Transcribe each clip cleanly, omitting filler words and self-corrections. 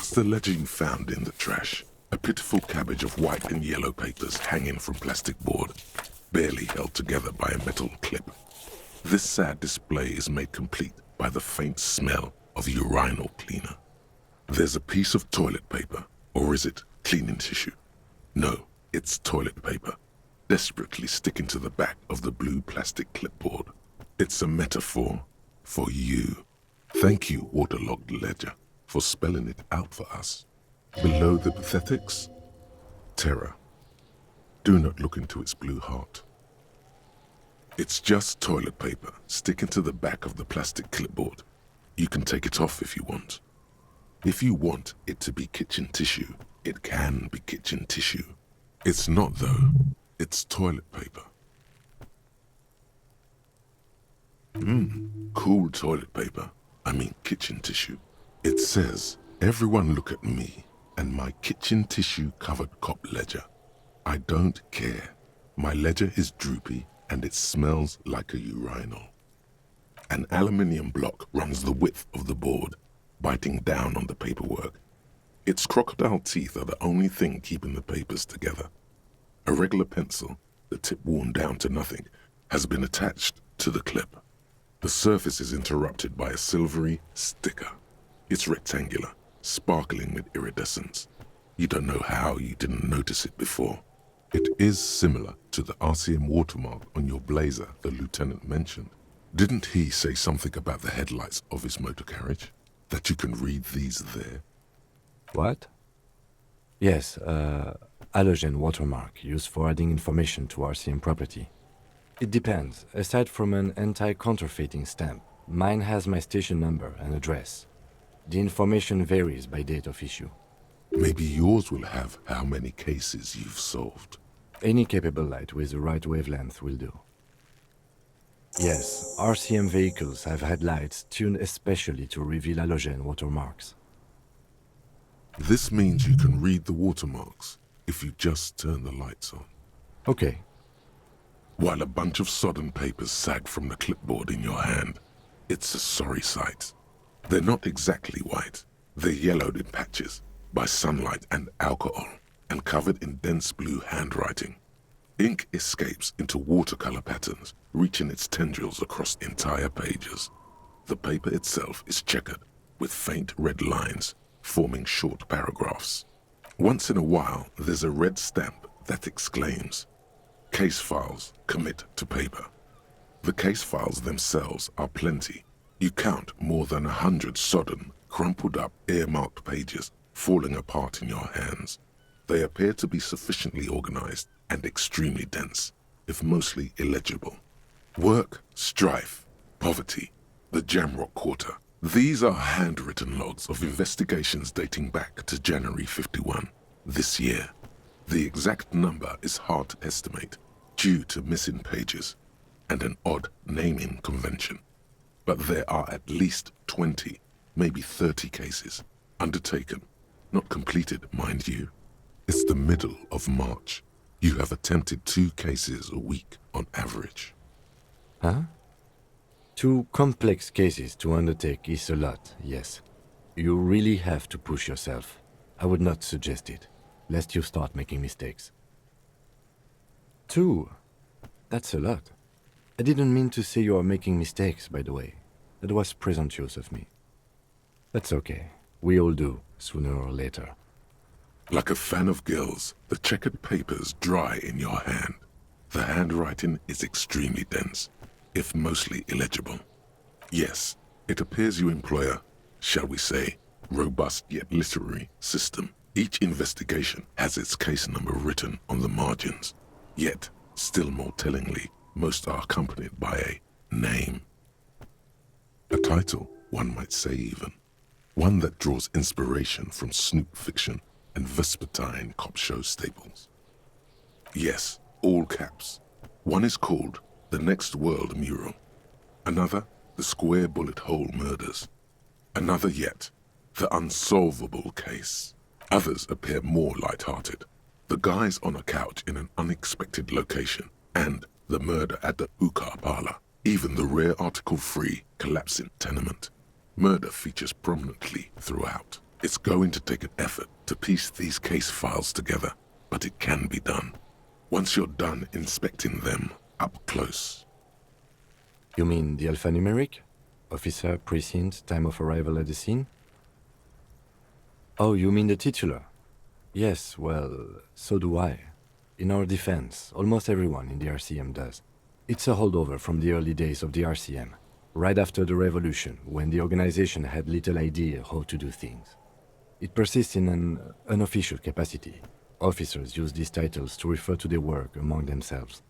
Just the ledger you found in the trash. A pitiful cabbage of white and yellow papers hanging from plastic board, barely held together by a metal clip. This sad display is made complete by the faint smell of urinal cleaner. There's a piece of toilet paper, or is it cleaning tissue? No, it's toilet paper, desperately sticking to the back of the blue plastic clipboard. It's a metaphor for you. Thank you, waterlogged ledger, for spelling it out for us. Below the pathetics, terror. Do not look into its blue heart. It's just toilet paper sticking to the back of the plastic clipboard. You can take it off if you want. If you want it to be kitchen tissue, it can be kitchen tissue. It's not though. It's toilet paper. Cool toilet paper. I mean kitchen tissue. It says, everyone look at me and my kitchen tissue covered cop ledger. I don't care. My ledger is droopy and it smells like a urinal. An aluminium block runs the width of the board, biting down on the paperwork. Its crocodile teeth are the only thing keeping the papers together. A regular pencil, the tip worn down to nothing, has been attached to the clip. The surface is interrupted by a silvery sticker. It's rectangular, sparkling with iridescence. You don't know how you didn't notice it before. It is similar to the RCM watermark on your blazer the lieutenant mentioned. Didn't he say something about the headlights of his motor carriage? That you can read these there? What? Yes, halogen watermark used for adding information to RCM property. It depends. Aside from an anti-counterfeiting stamp, mine has my station number and address. The information varies by date of issue. Maybe yours will have how many cases you've solved. Any capable light with the right wavelength will do. Yes, RCM vehicles have headlights tuned especially to reveal halogen watermarks. This means you can read the watermarks if you just turn the lights on. Okay. While a bunch of sodden papers sag from the clipboard in your hand, it's a sorry sight. They're not exactly white. They're yellowed in patches by sunlight and alcohol and covered in dense blue handwriting. Ink escapes into watercolor patterns, reaching its tendrils across entire pages. The paper itself is checkered with faint red lines, forming short paragraphs. Once in a while, there's a red stamp that exclaims, "Case files commit to paper." The case files themselves are plenty. You count more than 100 sodden, crumpled up, earmarked pages falling apart in your hands. They appear to be sufficiently organized and extremely dense, if mostly illegible. Work, strife, poverty, the Jamrock Quarter. These are handwritten logs of investigations dating back to January 51, this year. The exact number is hard to estimate due to missing pages and an odd naming convention. But there are at least 20, maybe 30 cases undertaken, not completed, mind you. It's the middle of March. You have attempted 2 cases a week on average. Huh? 2 complex cases to undertake is a lot, yes. You really have to push yourself. I would not suggest it, lest you start making mistakes. 2? That's a lot. I didn't mean to say you are making mistakes, by the way. That was presumptuous of me. That's okay. We all do, sooner or later. Like a fan of gills, the checkered papers dry in your hand. The handwriting is extremely dense, if mostly illegible. Yes, it appears you employ a, shall we say, robust yet literary system. Each investigation has its case number written on the margins. Yet, still more tellingly, most are accompanied by a name. A title, one might say even. One that draws inspiration from Snoop fiction and vespertine cop show staples. Yes, all caps. One is called The Next World Mural. Another, The Square Bullet Hole Murders. Another yet, The Unsolvable Case. Others appear more light-hearted. The guys on a couch in an unexpected location, and the murder at the hookah parlor. Even the rare article-free collapsing tenement. Murder features prominently throughout. It's going to take an effort to piece these case files together, but it can be done. Once you're done inspecting them up close. You mean the alphanumeric? Officer, precinct, time of arrival at the scene? Oh, you mean the titular? Yes, well, so do I. In our defense, almost everyone in the RCM does. It's a holdover from the early days of the RCM, right after the revolution, when the organization had little idea how to do things. It persists in an unofficial capacity. Officers use these titles to refer to their work among themselves.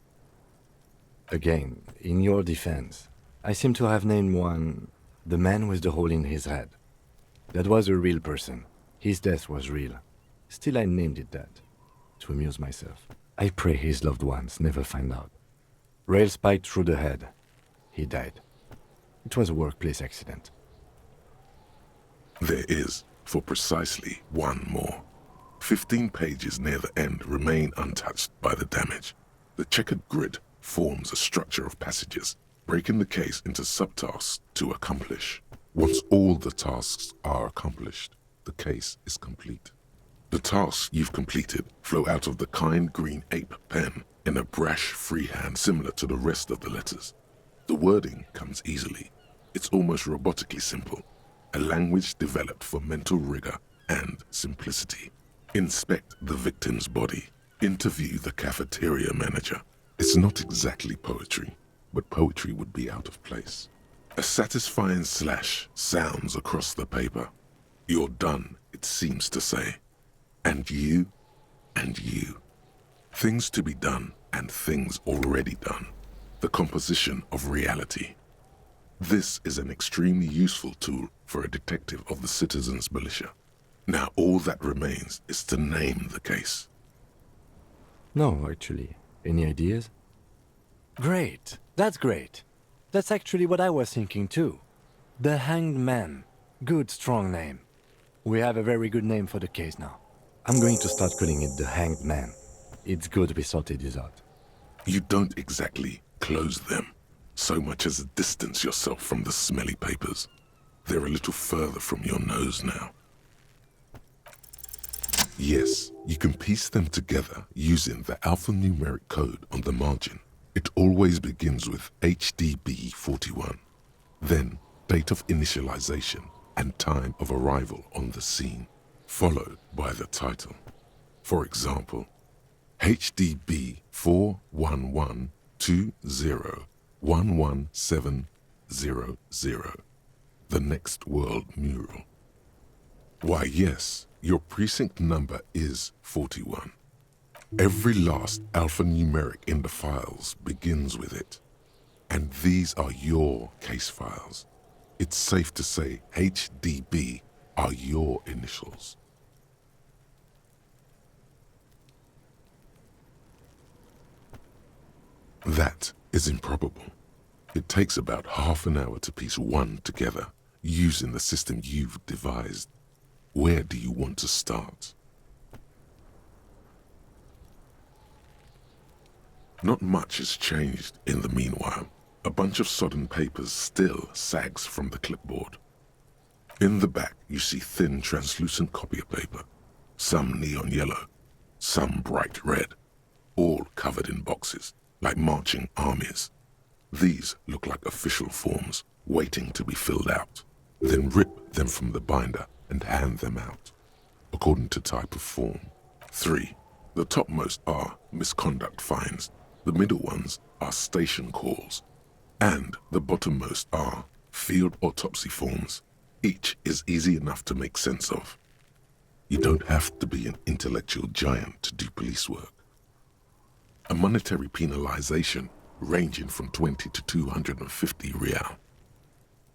Again, in your defense, I seem to have named one the man with the hole in his head. That was a real person. His death was real. Still, I named it that, to amuse myself. I pray his loved ones never find out. Rail spiked through the head. He died. It was a workplace accident. There is, for precisely one more. 15 pages near the end remain untouched by the damage. The checkered grid forms a structure of passages, breaking the case into subtasks to accomplish. Once all the tasks are accomplished, the case is complete. The tasks you've completed flow out of the kind green ape pen in a brash freehand similar to the rest of the letters. The wording comes easily. It's almost robotically simple, a language developed for mental rigor and simplicity. Inspect the victim's body. Interview the cafeteria manager. It's not exactly poetry, but poetry would be out of place. A satisfying slash sounds across the paper. You're done, it seems to say. And you, and you. Things to be done and things already done. The composition of reality. This is an extremely useful tool for a detective of the citizens' militia. Now all that remains is to name the case. No, actually. Any ideas? Great. That's great. That's actually what I was thinking too. The Hanged Man. Good, strong name. We have a very good name for the case now. I'm going to start calling it the Hanged Man. It's good we sorted this out. You don't exactly close them, so much as distance yourself from the smelly papers. They're a little further from your nose now. Yes, you can piece them together using the alphanumeric code on the margin. It always begins with HDB 41, then date of initialization and time of arrival on the scene, followed by the title. For example, HDB 41120111700, the Next World Mural. Why yes, your precinct number is 41. Every last alphanumeric in the files begins with it. And these are your case files. It's safe to say HDB are your initials. That is improbable. It takes about half an hour to piece one together using the system you've devised. Where do you want to start? Not much has changed in the meanwhile. A bunch of sodden papers still sags from the clipboard. In the back, you see thin, translucent copier paper, some neon yellow, some bright red, all covered in boxes, like marching armies. These look like official forms, waiting to be filled out. Then rip them from the binder and hand them out, according to type of form. 3. The topmost are misconduct fines, the middle ones are station calls, and the bottommost are field autopsy forms. Each is easy enough to make sense of. You don't have to be an intellectual giant to do police work. A monetary penalization ranging from 20 to 250 real.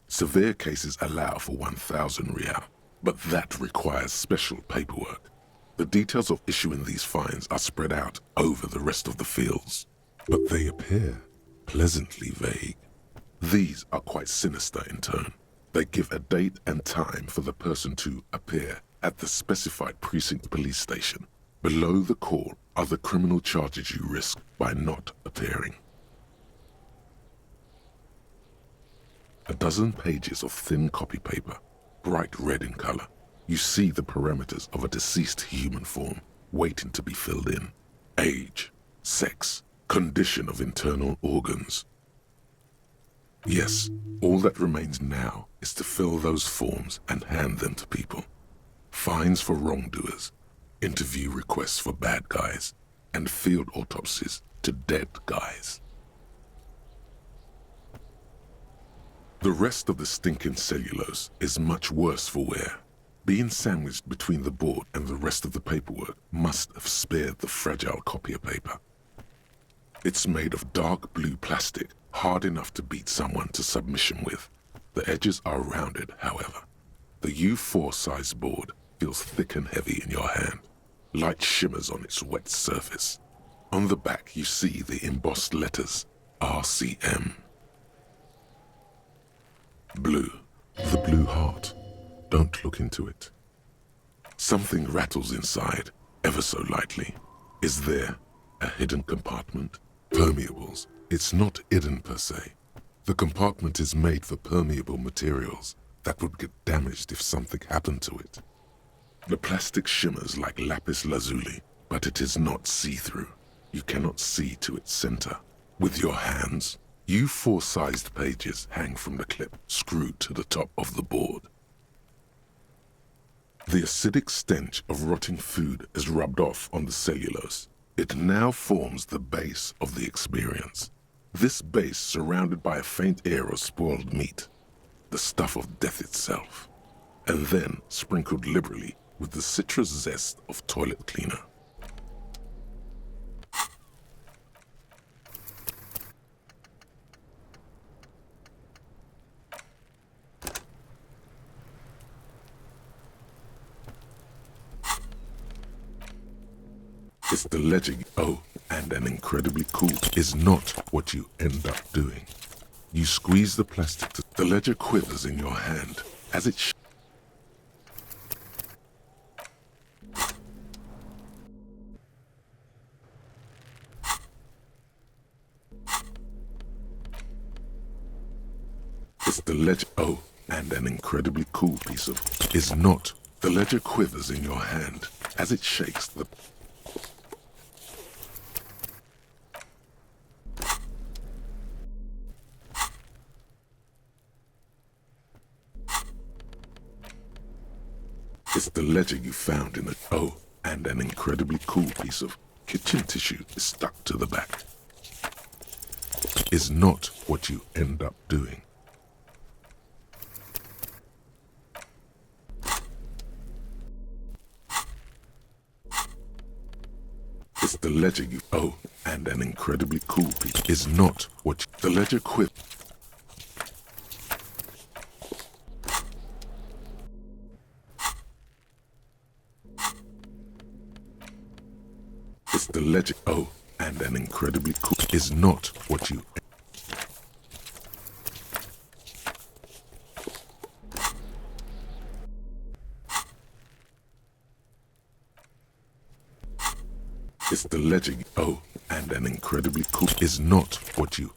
Severe cases allow for 1,000 real, but that requires special paperwork. The details of issuing these fines are spread out over the rest of the fields, but they appear pleasantly vague. These are quite sinister in tone. They give a date and time for the person to appear at the specified precinct police station. Below the call are the criminal charges you risk by not appearing. A dozen pages of thin copy paper, bright red in color. You see the parameters of a deceased human form waiting to be filled in. Age, sex, condition of internal organs. Yes, all that remains now is to fill those forms and hand them to people. Fines for wrongdoers, interview requests for bad guys, and field autopsies to dead guys. The rest of the stinking cellulose is much worse for wear. Being sandwiched between the board and the rest of the paperwork must have spared the fragile copier paper. It's made of dark blue plastic, hard enough to beat someone to submission with. The edges are rounded, however. The U4 size board feels thick and heavy in your hand. Light shimmers on its wet surface. On the back you see the embossed letters, RCM. Blue, the blue heart. Don't look into it. Something rattles inside, ever so lightly. Is there a hidden compartment? Permeables. It's not hidden per se. The compartment is made for permeable materials that would get damaged if something happened to it. The plastic shimmers like lapis lazuli, but it is not see-through. You cannot see to its center. With your hands, U4-sized pages hang from the clip screwed to the top of the board. The acidic stench of rotting food is rubbed off on the cellulose. It now forms the base of the experience. This base surrounded by a faint air of spoiled meat, the stuff of death itself, and then sprinkled liberally with the citrus zest of toilet cleaner. It's the ledger. Oh, and an incredibly cool is not what you end up doing. You squeeze the plastic. The ledger quivers in your hand as it It's the ledger. Oh, and an incredibly cool piece of is not. The ledger quivers in your hand as it shakes the It's the ledger you found in the oh, and an incredibly cool piece of kitchen tissue is stuck to the back. Is not what you end up doing. It's the ledger you oh, and an incredibly cool piece is not what the ledger quit. It's the ledger. Oh, and an incredibly cool is not what you. It's the ledger. Oh, and an incredibly cool is not what you.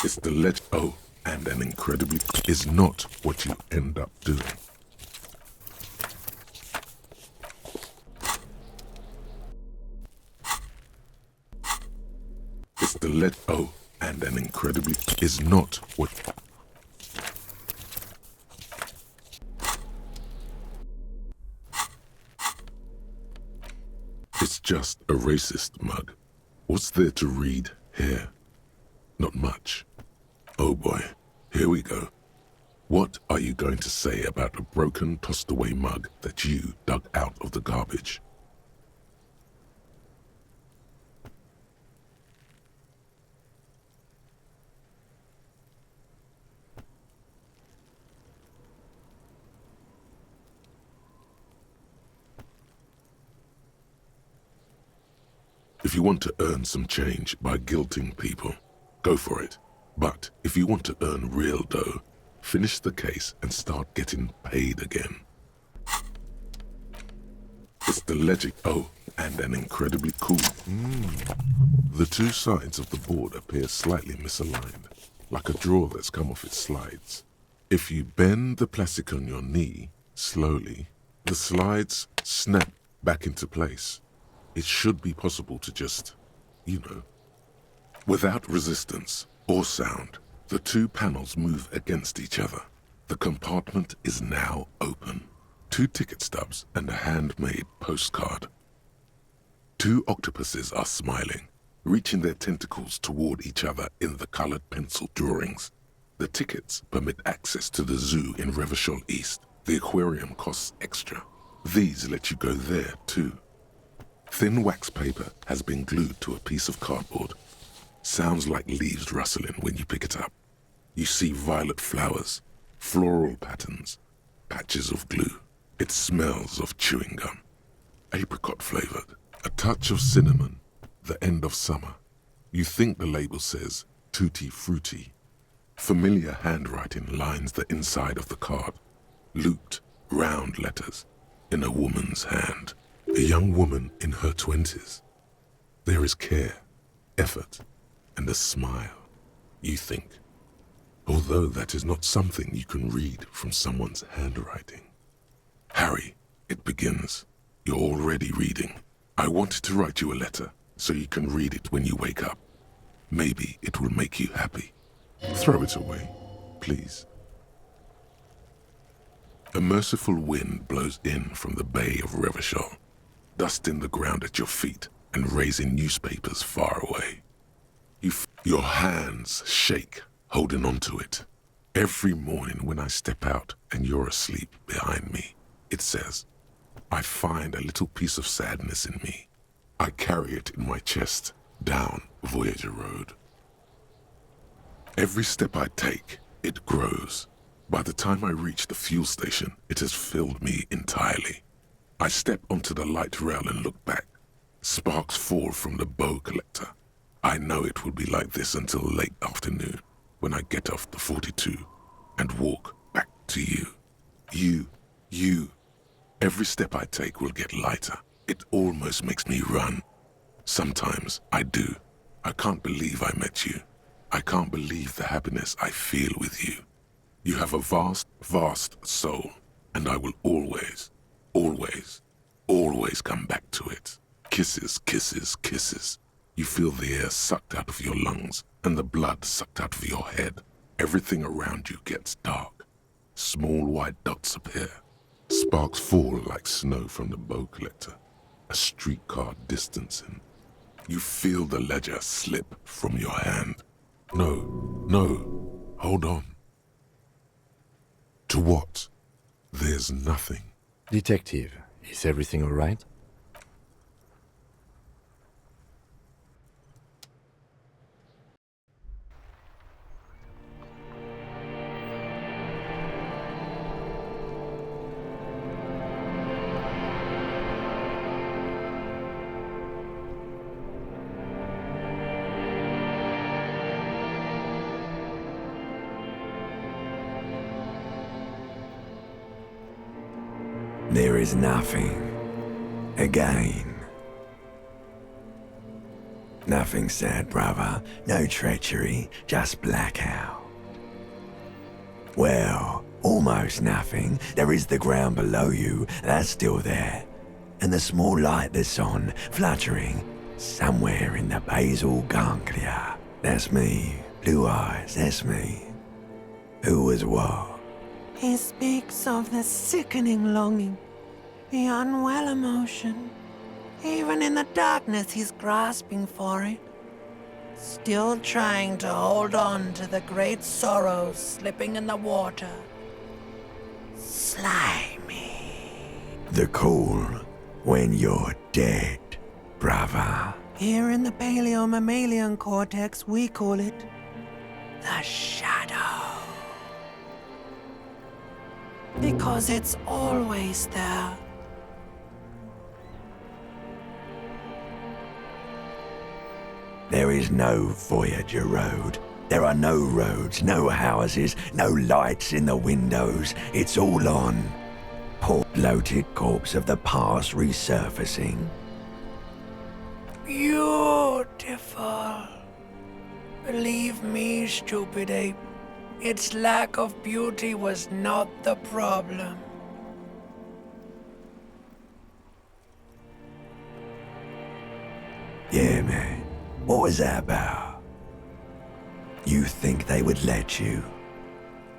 It's the ledger. Oh, and an incredibly is not what you end up doing. It's the ledger. Oh, and an incredibly is not what. It's just a racist mug. What's there to read here? Not much. Oh boy, here we go. What are you going to say about a broken, tossed-away mug that you dug out of the garbage? If you want to earn some change by guilting people, go for it. But if you want to earn real dough, finish the case and start getting paid again. It's the ledger. Oh, and an incredibly cool. The two sides of the board appear slightly misaligned, like a drawer that's come off its slides. If you bend the plastic on your knee slowly, the slides snap back into place. It should be possible to just, without resistance or sound, the two panels move against each other. The compartment is now open. 2 ticket stubs and a handmade postcard. 2 octopuses are smiling, reaching their tentacles toward each other in the colored pencil drawings. The tickets permit access to the zoo in Revachol East. The aquarium costs extra. These let you go there too. Thin wax paper has been glued to a piece of cardboard. Sounds like leaves rustling when you pick it up. You see violet flowers, floral patterns, patches of glue. It smells of chewing gum. Apricot flavored, a touch of cinnamon, the end of summer. You think the label says tutti frutti. Familiar handwriting lines the inside of the card. Looped, round letters in a woman's hand. A young woman in her 20s. There is care, effort, and a smile, you think. Although that is not something you can read from someone's handwriting. Harry, it begins. You're already reading. I wanted to write you a letter so you can read it when you wake up. Maybe it will make you happy. Throw it away, please. A merciful wind blows in from the bay of Revachol, dusting the ground at your feet and raising newspapers far away. Your hands shake, holding onto it. Every morning when I step out and you're asleep behind me, it says, I find a little piece of sadness in me. I carry it in my chest down Voyager Road. Every step I take, it grows. By the time I reach the fuel station, it has filled me entirely. I step onto the light rail and look back. Sparks fall from the bow collector. I know it will be like this until late afternoon, when I get off the 42 and walk back to you. You. Every step I take will get lighter. It almost makes me run. Sometimes I do. I can't believe I met you. I can't believe the happiness I feel with you. You have a vast, vast soul, and I will always, always, always come back to it. Kisses, kisses, kisses. You feel the air sucked out of your lungs and the blood sucked out of your head. Everything around you gets dark. Small white dots appear. Sparks fall like snow from the bow collector. A streetcar distancing. You feel the ledger slip from your hand. No, hold on. To what? There's nothing. Detective, is everything all right? There is nothing. Again. Nothing sad, brother. No treachery, just blackout. Well, almost nothing. There is the ground below you, that's still there. And the small light that's on, fluttering, somewhere in the basal ganglia. That's me. Blue eyes, that's me. Who was what? He speaks of the sickening longing, the unwell emotion. Even in the darkness, he's grasping for it. Still trying to hold on to the great sorrows slipping in the water. Slimy. The cool when you're dead, brother. Here in the paleo-mammalian cortex, we call it the shadow. Because it's always there. There is no Voyager Road. There are no roads, no houses, no lights in the windows. It's all on. Poor bloated corpse of the past resurfacing. You beautiful. Believe me, stupid ape, its lack of beauty was not the problem. Yeah, man. What was that about? You think they would let you?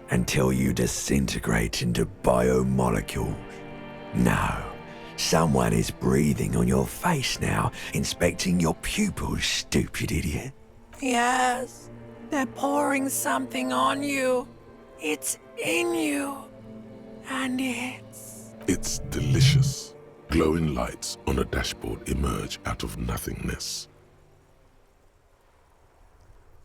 Until you disintegrate into biomolecules? No. Someone is breathing on your face now, inspecting your pupils, stupid idiot. Yes, they're pouring something on you. It's in you. And It's delicious. Glowing lights on a dashboard emerge out of nothingness.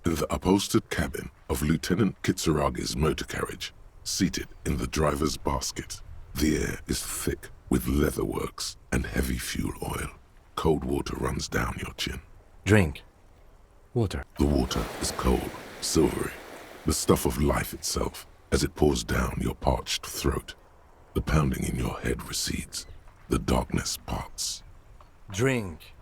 In the upholstered cabin of Lieutenant Kitsuragi's motor carriage, seated in the driver's basket, the air is thick with leatherworks and heavy fuel oil. Cold water runs down your chin. Drink. Water. The water is cold, silvery, the stuff of life itself as it pours down your parched throat. The pounding in your head recedes. The darkness parts. Drink.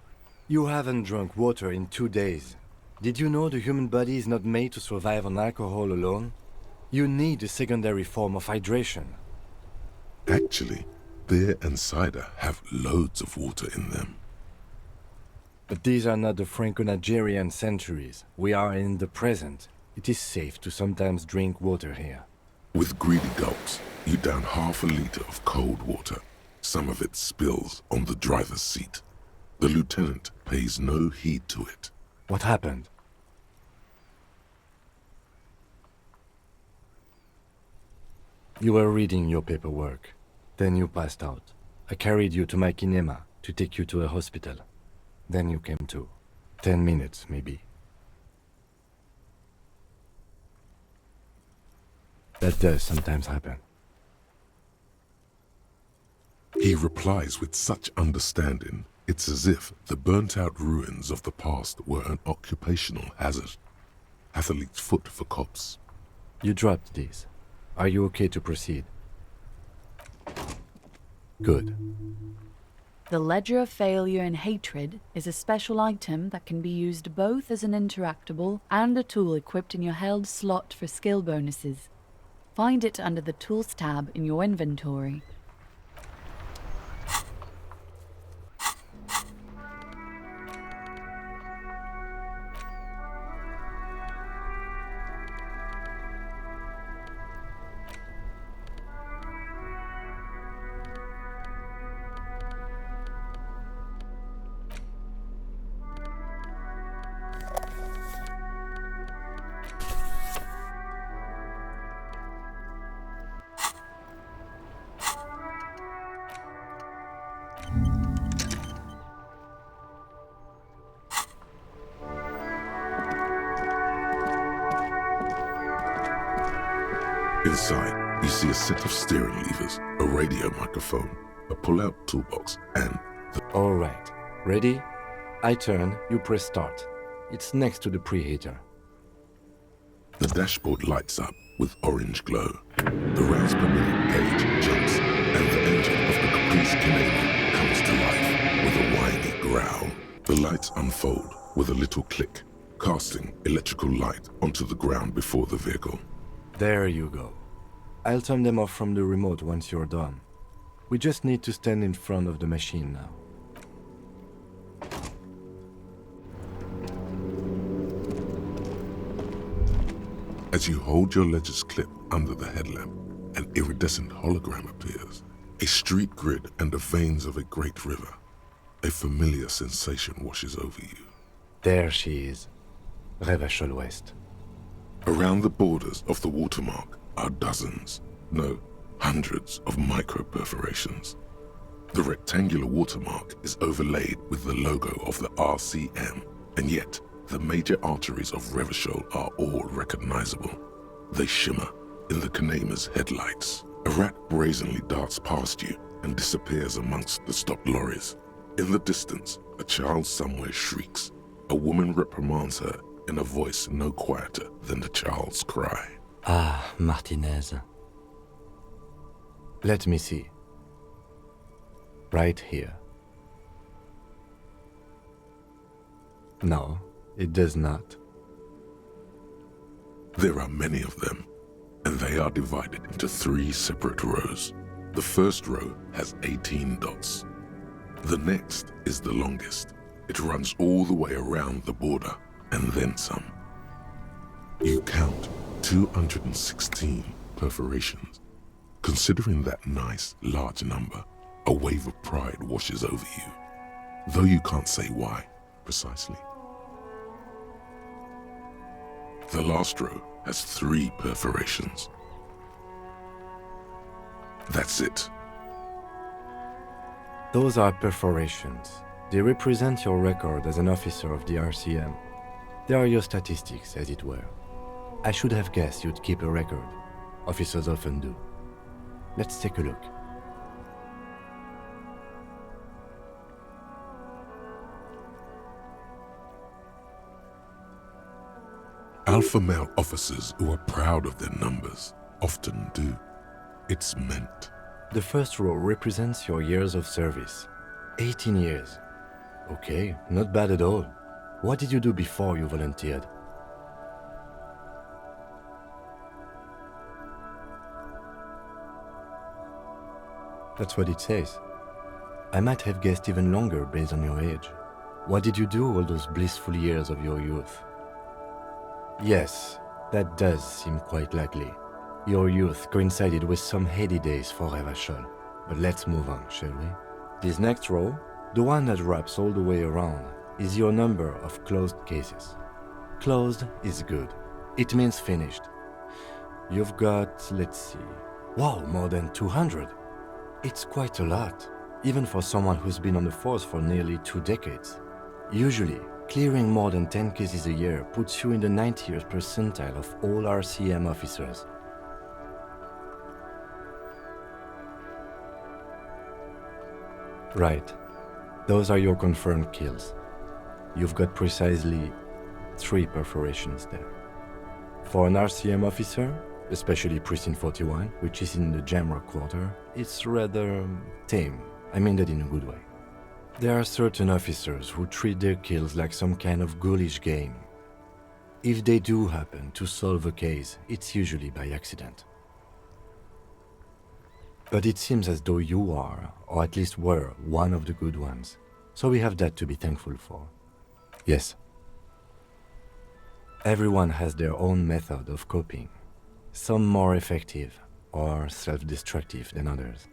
You haven't drunk water in 2 days. Did you know the human body is not made to survive on alcohol alone? You need a secondary form of hydration. Actually, beer and cider have loads of water in them. But these are not the Franco-Nigerian centuries. We are in the present. It is safe to sometimes drink water here. With greedy gulps, you down half a liter of cold water. Some of it spills on the driver's seat. The lieutenant pays no heed to it. What happened? You were reading your paperwork. Then you passed out. I carried you to my kinema to take you to a hospital. Then you came to. 10 minutes, maybe. That does sometimes happen. He replies with such understanding, it's as if the burnt-out ruins of the past were an occupational hazard. Athlete's foot for cops. You dropped these. Are you okay to proceed? Good. The Ledger of Failure and Hatred is a special item that can be used both as an interactable and a tool equipped in your held slot for skill bonuses. Find it under the Tools tab in your inventory. Inside, you see a set of steering levers, a radio microphone, a pull-out toolbox, and All right. Ready? I turn, you press start. It's next to the preheater. the dashboard lights up with orange glow. The rounds per minute gauge jumps, and the engine of the Caprice Canadian comes to life with a whiny growl. The lights unfold with a little click, casting electrical light onto the ground before the vehicle. There you go. I'll turn them off from the remote once you're done. We just need to stand in front of the machine now. As you hold your ledger's clip under the headlamp, an iridescent hologram appears. A street grid and the veins of a great river. A familiar sensation washes over you. There she is. Revachol West. Around the borders of the watermark are dozens, no, hundreds of micro-perforations. The rectangular watermark is overlaid with the logo of the RCM, and yet the major arteries of Revachol are all recognizable. They shimmer in the Kanema's headlights. A rat brazenly darts past you and disappears amongst the stopped lorries. In the distance, a child somewhere shrieks. A woman reprimands her in a voice no quieter than the child's cry. Ah, Martinez. Let me see. Right here. No, it does not. There are many of them, and they are divided into 3 separate rows. The first row has 18 dots. The next is the longest. It runs all the way around the border, and then some. You count 216 perforations. Considering that nice, large number, a wave of pride washes over you, though you can't say why precisely. The last row has 3 perforations. That's it. Those are perforations. They represent your record as an officer of the RCM. They are your statistics, as it were. I should have guessed you'd keep a record. Officers often do. Let's take a look. Alpha male officers who are proud of their numbers often do. It's meant. The first row represents your years of service. 18 years. Okay, not bad at all. What did you do before you volunteered? That's what it says. I might have guessed even longer based on your age. What did you do all those blissful years of your youth? Yes, that does seem quite likely. Your youth coincided with some heady days for Revachol. But let's move on, shall we? This next row, the one that wraps all the way around, is your number of closed cases. Closed is good. It means finished. You've got, let's see, wow, more than 200. It's quite a lot, even for someone who's been on the force for nearly 2 decades. Usually, clearing more than 10 cases a year puts you in the 90th percentile of all RCM officers. Right. Those are your confirmed kills. You've got precisely 3 perforations there. For an RCM officer, especially Precinct 41, which is in the Jamrock quarter, it's rather tame. I mean that in a good way. There are certain officers who treat their kills like some kind of ghoulish game. If they do happen to solve a case, it's usually by accident. But it seems as though you are, or at least were, one of the good ones. So we have that to be thankful for. Yes. Everyone has their own method of coping. Some more effective or self-destructive than others.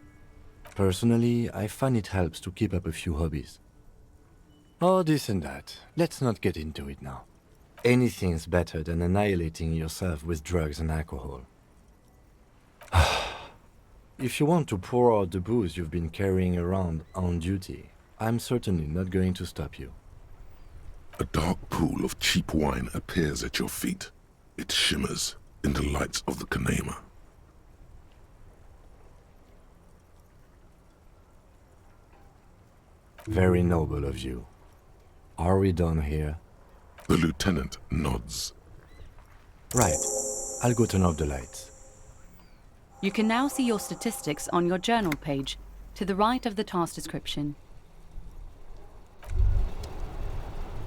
Personally, I find it helps to keep up a few hobbies. Oh, this and that. Let's not get into it now. Anything's better than annihilating yourself with drugs and alcohol. If you want to pour out the booze you've been carrying around on duty, I'm certainly not going to stop you. A dark pool of cheap wine appears at your feet. It shimmers in the lights of the Kanema. Very noble of you. Are we done here? The lieutenant nods. Right. I'll go turn off the lights. You can now see your statistics on your journal page, to the right of the task description.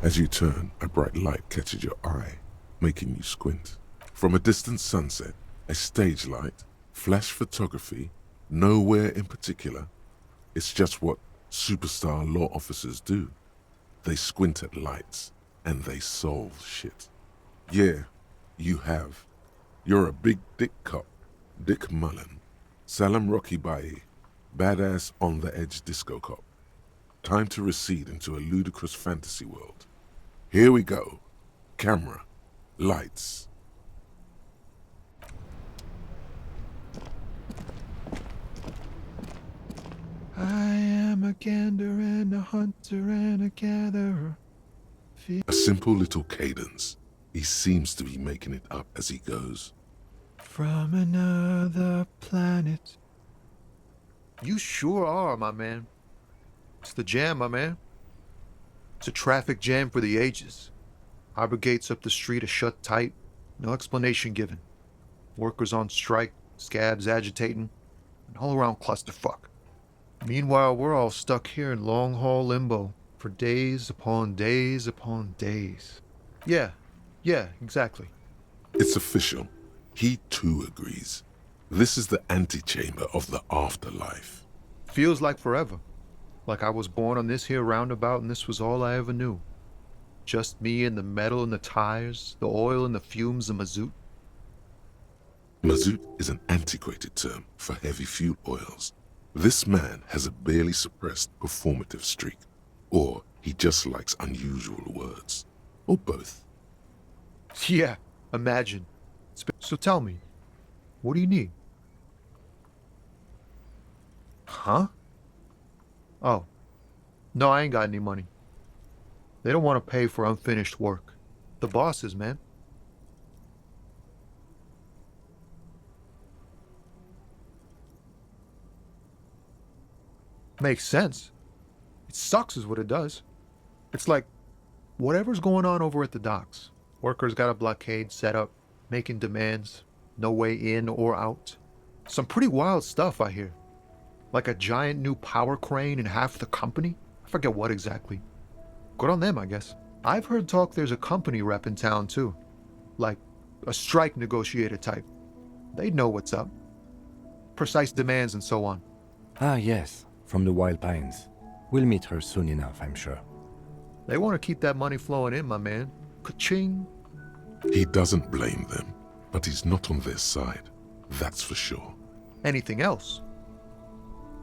As you turn, a bright light catches your eye, making you squint. From a distant sunset, a stage light, flash photography, nowhere in particular. It's just what superstar law officers do. They squint at lights, and they solve shit. Yeah, you have. You're a big dick cop, Dick Mullen, Salam Rocky Bayi, badass on-the-edge disco cop. Time to recede into a ludicrous fantasy world. Here we go. Camera. Lights. I am a gander and a hunter and a gatherer. A simple little cadence. He seems to be making it up as he goes. From another planet. You sure are, my man. It's the jam, my man. It's a traffic jam for the ages. Harbor gates up the street are shut tight, no explanation given. Workers on strike, scabs agitating, an all-around clusterfuck. Meanwhile, we're all stuck here in long-haul limbo, For days upon days upon days. Yeah, exactly. It's official. He too agrees. This is the antechamber of the afterlife. Feels like forever. Like I was born on this here roundabout and this was all I ever knew. Just me and the metal and the tires, the oil and the fumes of mazout. Mazout is an antiquated term for heavy fuel oils. This man has a barely suppressed performative streak. Or he just likes unusual words. Or both. Yeah, imagine. So tell me, what do you need? Huh? Oh. No, I ain't got any money. They don't want to pay for unfinished work. The bosses, man. Makes sense. It sucks is what it does. It's like, whatever's going on over at the docks. Workers got a blockade set up, making demands, no way in or out. Some pretty wild stuff, I hear. Like a giant new power crane in half the company? I forget what exactly. Good on them, I guess. I've heard talk there's a company rep in town, too. Like, a strike negotiator type. They'd know what's up. Precise demands and so on. Ah, yes, from the Wild Pines. We'll meet her soon enough, I'm sure. They want to keep that money flowing in, my man. Ka-ching. He doesn't blame them, but he's not on their side. That's for sure. Anything else?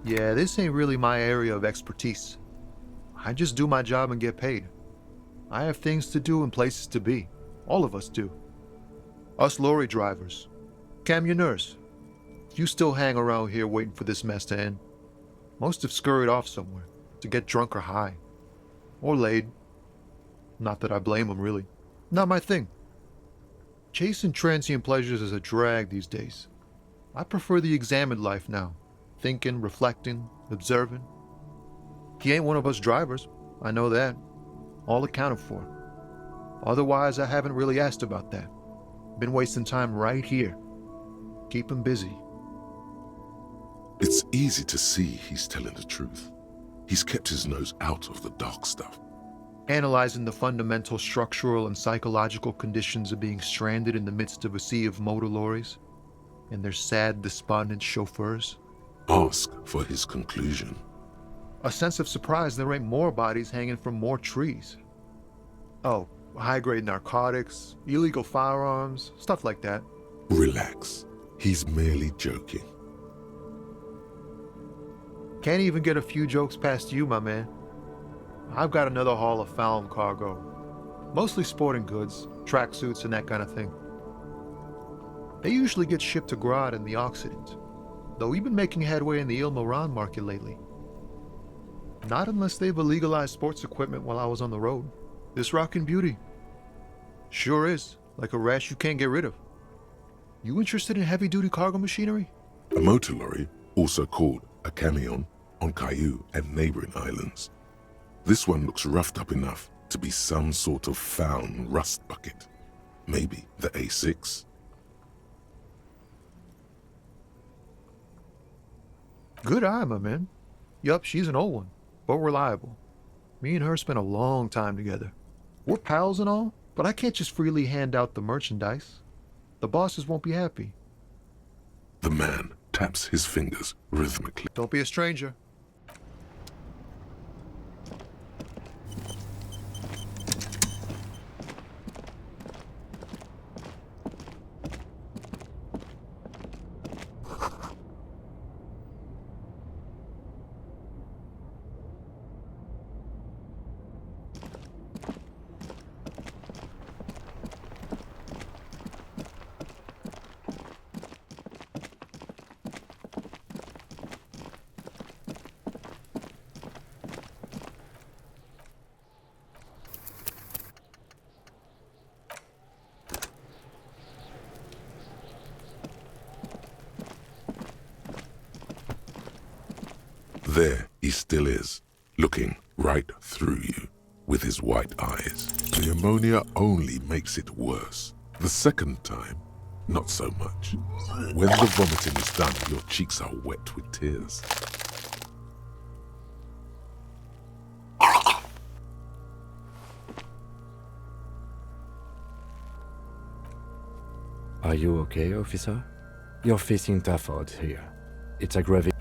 Yeah, this ain't really my area of expertise. I just do my job and get paid. I have things to do and places to be. All of us do. Us lorry drivers. Camionneurs. You still hang around here waiting for this mess to end. Most have scurried off somewhere to get drunk or high. Or laid. Not that I blame them, really. Not my thing. Chasing transient pleasures is a drag these days. I prefer the examined life now. Thinking, reflecting, observing. He ain't one of us drivers. I know that. All accounted for. Otherwise, I haven't really asked about that. Been wasting time right here. Keep him busy. It's easy to see he's telling the truth. He's kept his nose out of the dark stuff. Analyzing the fundamental structural and psychological conditions of being stranded in the midst of a sea of motor lorries and their sad, despondent chauffeurs. Ask for his conclusion. A sense of surprise there ain't more bodies hanging from more trees. Oh, high-grade narcotics, illegal firearms, stuff like that. Relax. He's merely joking. Can't even get a few jokes past you, my man. I've got another haul of found cargo. Mostly sporting goods, tracksuits, and that kind of thing. They usually get shipped to Grad in the Occident, though we've been making headway in the Il Moran market lately. Not unless they've illegalized sports equipment while I was on the road. This rockin' beauty. Sure is, like a rash you can't get rid of. You interested in heavy-duty cargo machinery? A motor lorry, also called a camion, on Caillou and neighboring islands. This one looks roughed up enough to be some sort of found rust bucket. Maybe the A6. Good eye, my man. Yup, she's an old one, but reliable. Me and her spent a long time together. We're pals and all, but I can't just freely hand out the merchandise. The bosses won't be happy. The man taps his fingers rhythmically. Don't be a stranger. There he still is, looking right through you with his white eyes. The ammonia only makes it worse. The second time, not so much. When the vomiting is done, your cheeks are wet with tears. Are you okay, officer? You're facing tough odds here. It's aggravating.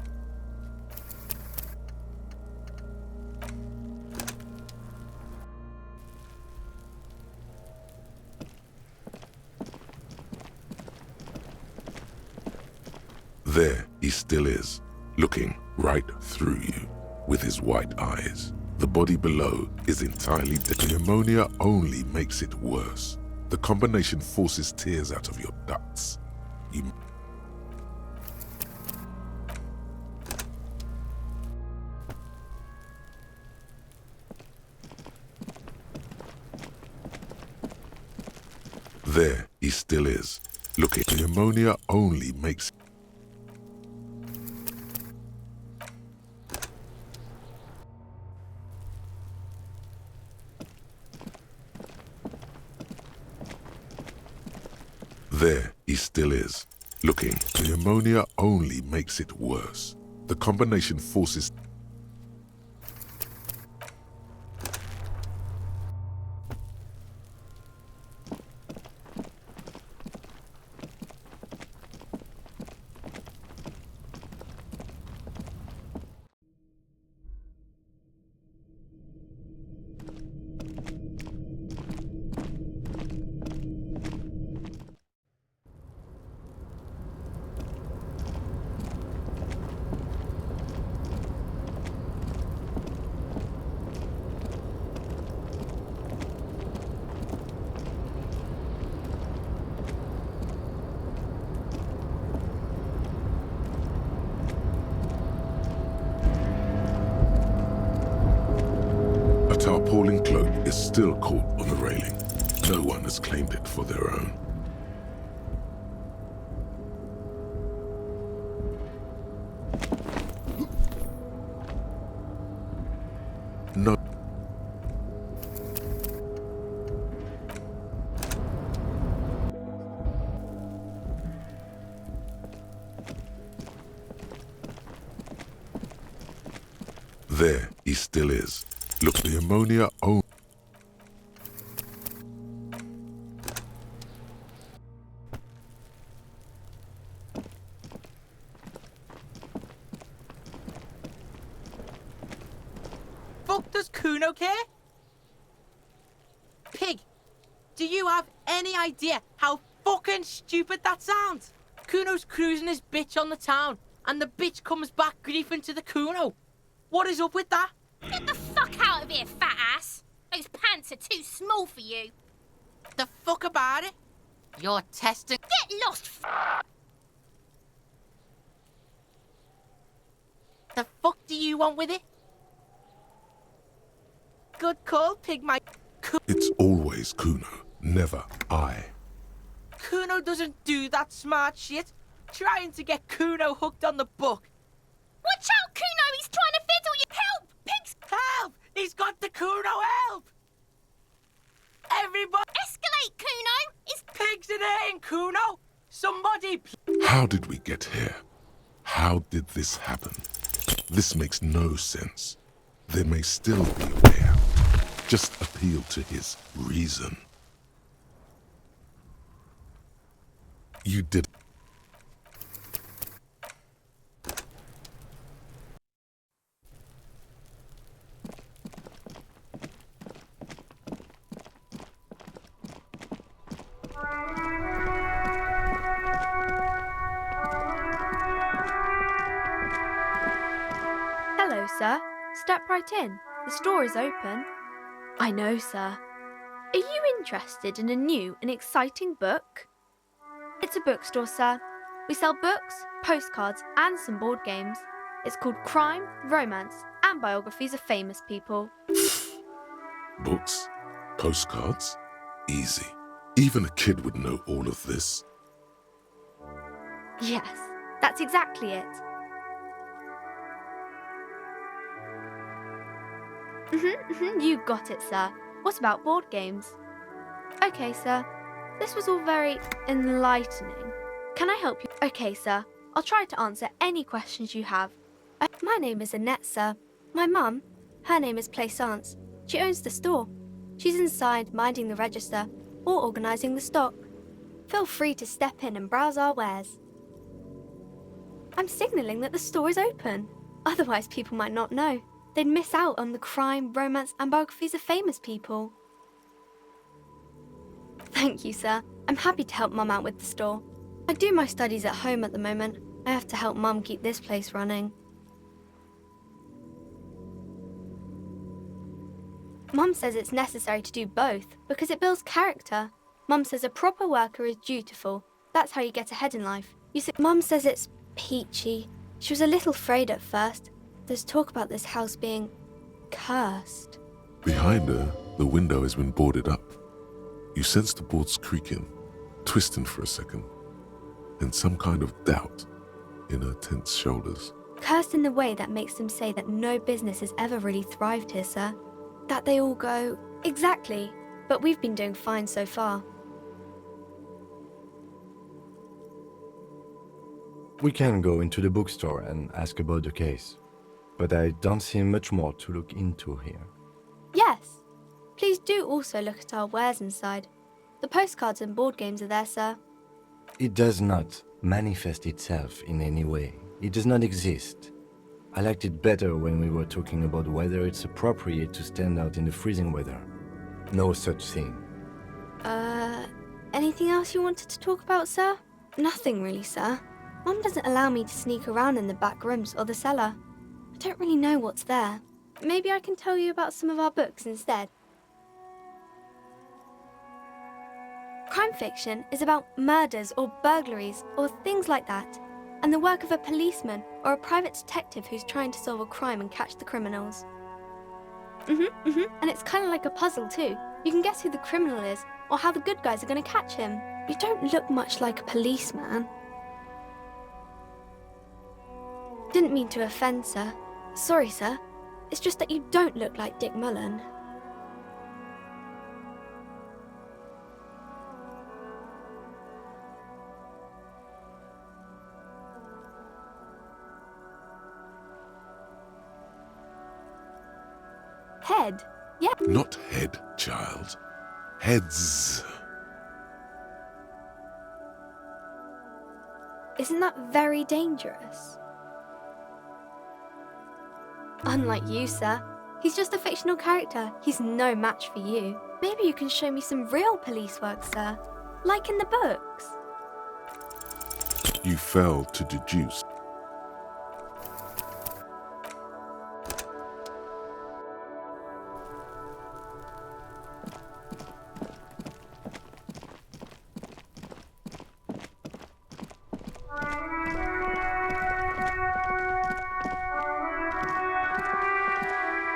There he still is, looking right through you with his white eyes. The body below is entirely dead. Pneumonia only makes it worse. The combination forces tears out of your ducts. You There he still is, looking. Pneumonia only makes. There he still is, looking. Pneumonia only makes it worse. The combination forces. A tarpaulin cloak is still caught on the railing. No one has claimed it for their own. No. There he still is. Look, the ammonia only. Fuck does Kuno care? Pig, do you have any idea how fucking stupid that sounds? Kuno's cruising his bitch on the town, and the bitch comes back griefing to the Kuno. What is up with that? Get the fuck out of here, fat ass! Those pants are too small for you. The fuck about it? You're testing. Get lost, The fuck do you want with it? Good call, pig, my. It's always Kuno, never I. Kuno doesn't do that smart shit. Trying to get Kuno hooked on the book. Watch out, Kuno! He's trying to fiddle you! Help! Pigs! Help! He's got the Kuno, help! Everybody. Escalate, Kuno! It's Pigs in here, Kuno! Somebody. How did we get here? How did this happen? This makes no sense. There may still be a way out. Just appeal to his reason. You did. Hello, sir. Step right in. The store is open. I know, sir. Are you interested in a new and exciting book? It's a bookstore, sir. We sell books, postcards, and some board games. It's called Crime, Romance, and Biographies of Famous People. Books? Postcards? Easy. Even a kid would know all of this. Yes, that's exactly it. You got it, sir. What about board games? Okay, sir. This was all very enlightening. Can I help you? Okay, sir. I'll try to answer any questions you have. My name is Annette, sir. My mum, her name is Plaisance. She owns the store. She's inside minding the register or organising the stock. Feel free to step in and browse our wares. I'm signalling that the store is open. Otherwise, people might not know. They'd miss out on the crime, romance, and biographies of famous people. Thank you, sir. I'm happy to help Mum out with the store. I do my studies at home at the moment. I have to help Mum keep this place running. Mum says it's necessary to do both because it builds character. Mum says a proper worker is dutiful. That's how you get ahead in life. You see, Mum says it's peachy. She was a little afraid at first. There's talk about this house being cursed. Behind her, the window has been boarded up. You sense the boards creaking, twisting for a second, and some kind of doubt in her tense shoulders. Cursed in the way that makes them say that no business has ever really thrived here, sir. That they all go, exactly, but we've been doing fine so far. We can go into the bookstore and ask about the case, but I don't see much more to look into here. Yes. Please do also look at our wares inside. The postcards and board games are there, sir. It does not manifest itself in any way. It does not exist. I liked it better when we were talking about whether it's appropriate to stand out in the freezing weather. No such thing. Anything else you wanted to talk about, sir? Nothing really, sir. Mum doesn't allow me to sneak around in the back rooms or the cellar. I don't really know what's there. Maybe I can tell you about some of our books instead. Crime fiction is about murders or burglaries or things like that, and the work of a policeman or a private detective who's trying to solve a crime and catch the criminals. And it's kind of like a puzzle too. You can guess who the criminal is or how the good guys are going to catch him. You don't look much like a policeman. Didn't mean to offend, sir. Sorry, sir. It's just that you don't look like Dick Mullen. Head? Yeah. Not head, child. Heads. Isn't that very dangerous? Unlike you, sir. He's just a fictional character. He's no match for you. Maybe you can show me some real police work, sir. Like in the books. You fail to deduce.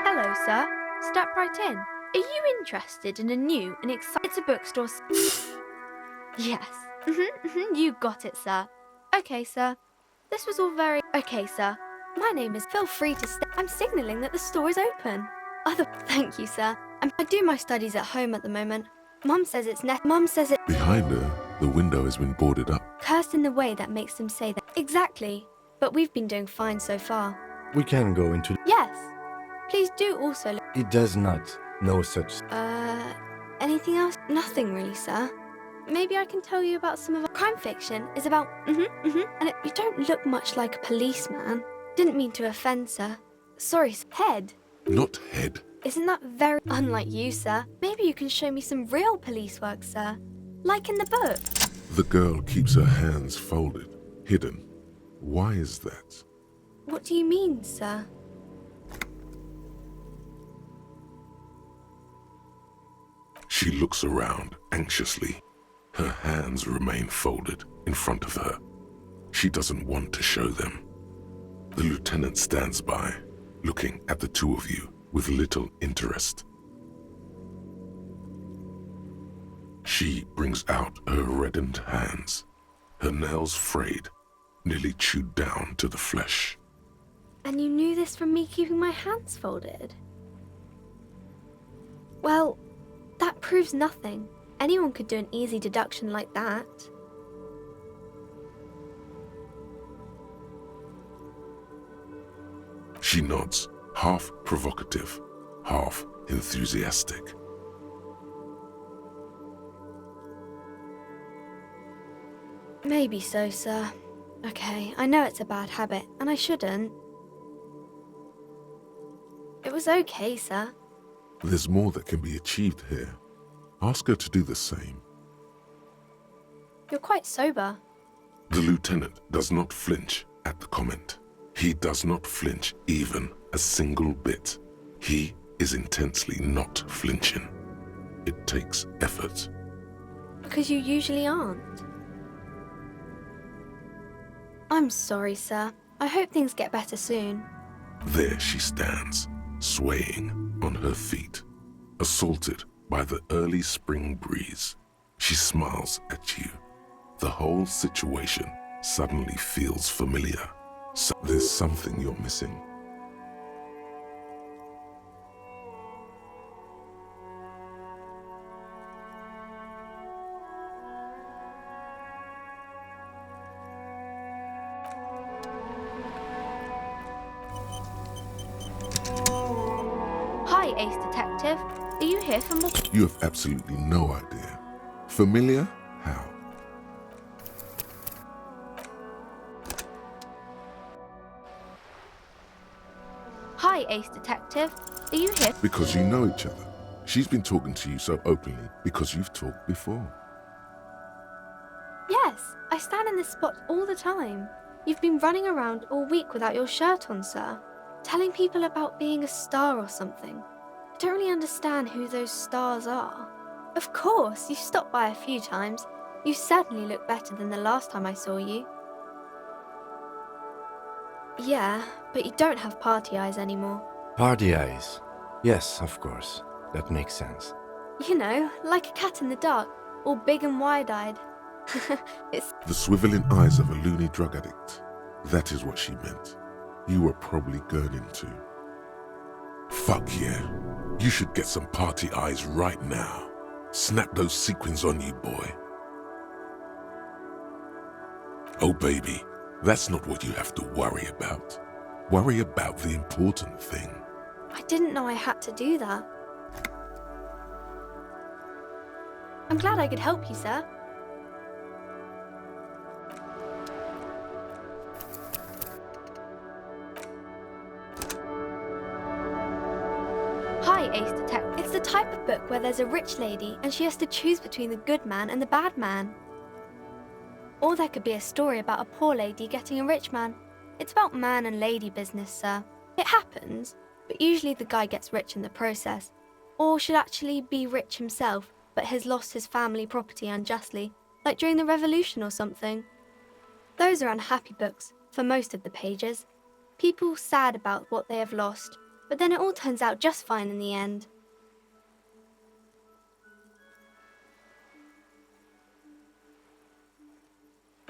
Hello, sir. Step right in. Are you interested in a new and exciting... It's a bookstore... Yes. You got it, sir. Okay, sir. This was all very... Okay, sir. My name is... Feel free to step... I'm signalling that the store is open. Thank you, sir. I do my studies at home at the moment. Mum says it's Mum says it... Behind her, the window has been boarded up. Cursed in the way that makes them say that... Exactly. But we've been doing fine so far. We can go into... Yes. Please do also... It does not. No such... Anything else? Nothing really, sir. Maybe I can tell you about some of our... Crime fiction is about... And you don't look much like a policeman. Didn't mean to offend, sir. Sorry, head. Not head. Isn't that very... Unlike you, sir. Maybe you can show me some real police work, sir. Like in the book. The girl keeps her hands folded, hidden. Why is that? What do you mean, sir? She looks around anxiously. Her hands remain folded in front of her. She doesn't want to show them. The lieutenant stands by, looking at the two of you with little interest. She brings out her reddened hands, her nails frayed, nearly chewed down to the flesh. And you knew this from me keeping my hands folded? Well, that proves nothing. Anyone could do an easy deduction like that. She nods, half provocative, half enthusiastic. Maybe so, sir. Okay, I know it's a bad habit, and I shouldn't. It was okay, sir. There's more that can be achieved here. Ask her to do the same. You're quite sober. The lieutenant does not flinch at the comment. He does not flinch even a single bit. He is intensely not flinching. It takes effort. Because you usually aren't. I'm sorry, sir. I hope things get better soon. There she stands, swaying on her feet, assaulted by the early spring breeze. She smiles at you. The whole situation suddenly feels familiar. So there's something you're missing. Hi, Ace Detective. Are you here from the... You have absolutely no idea. Familiar? How? Hi, Ace Detective. Are you here? Because you know each other. She's been talking to you so openly because you've talked before. Yes, I stand in this spot all the time. You've been running around all week without your shirt on, sir. Telling people about being a star or something. I don't really understand who those stars are. Of course, you've stopped by a few times. You certainly look better than the last time I saw you. Yeah, but you don't have party eyes anymore. Party eyes. Yes, of course. That makes sense. You know, like a cat in the dark, all big and wide-eyed. It's... The swiveling eyes of a loony drug addict. That is what she meant. You were probably gurning too. Fuck yeah. You should get some party eyes right now. Snap those sequins on you, boy. Oh baby, that's not what you have to worry about. Worry about the important thing. I didn't know I had to do that. I'm glad I could help you, sir. Hi, Ace Detective. It's the type of book where there's a rich lady and she has to choose between the good man and the bad man. Or there could be a story about a poor lady getting a rich man. It's about man and lady business, sir. It happens, but usually the guy gets rich in the process. Or should actually be rich himself, but has lost his family property unjustly, like during the revolution or something. Those are unhappy books, for most of the pages. People sad about what they have lost, but then it all turns out just fine in the end.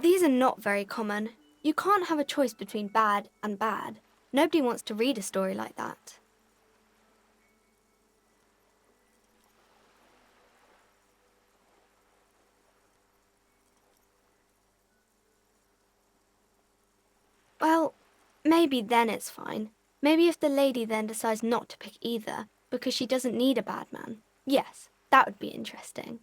These are not very common. You can't have a choice between bad and bad. Nobody wants to read a story like that. Well, maybe then it's fine. Maybe if the lady then decides not to pick either, because she doesn't need a bad man. Yes, that would be interesting.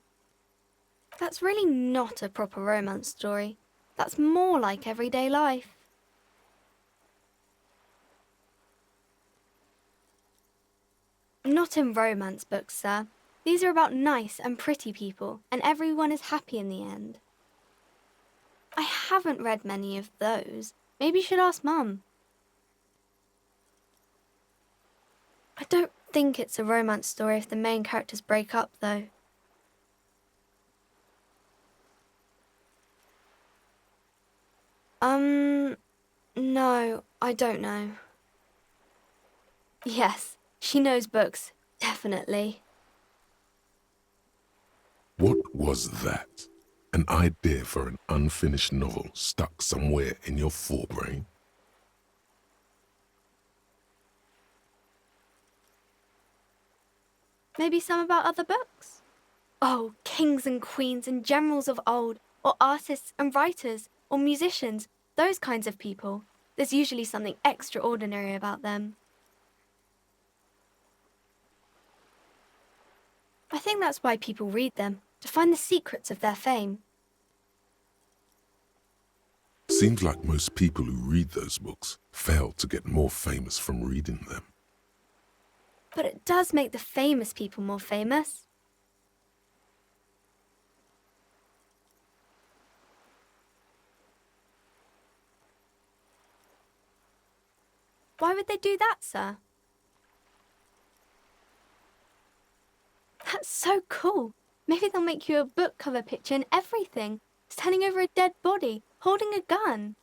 That's really not a proper romance story. That's more like everyday life. Not in romance books, sir. These are about nice and pretty people, and everyone is happy in the end. I haven't read many of those. Maybe you should ask Mum. I don't think it's a romance story if the main characters break up, though. No, I don't know. Yes, she knows books, definitely. What was that? An idea for an unfinished novel stuck somewhere in your forebrain? Maybe some about other books? Oh, kings and queens and generals of old, or artists and writers, or musicians, those kinds of people. There's usually something extraordinary about them. I think that's why people read them, to find the secrets of their fame. Seems like most people who read those books fail to get more famous from reading them. But it does make the famous people more famous. Why would they do that, sir? That's so cool. Maybe they'll make you a book cover picture and everything. Standing over a dead body, holding a gun.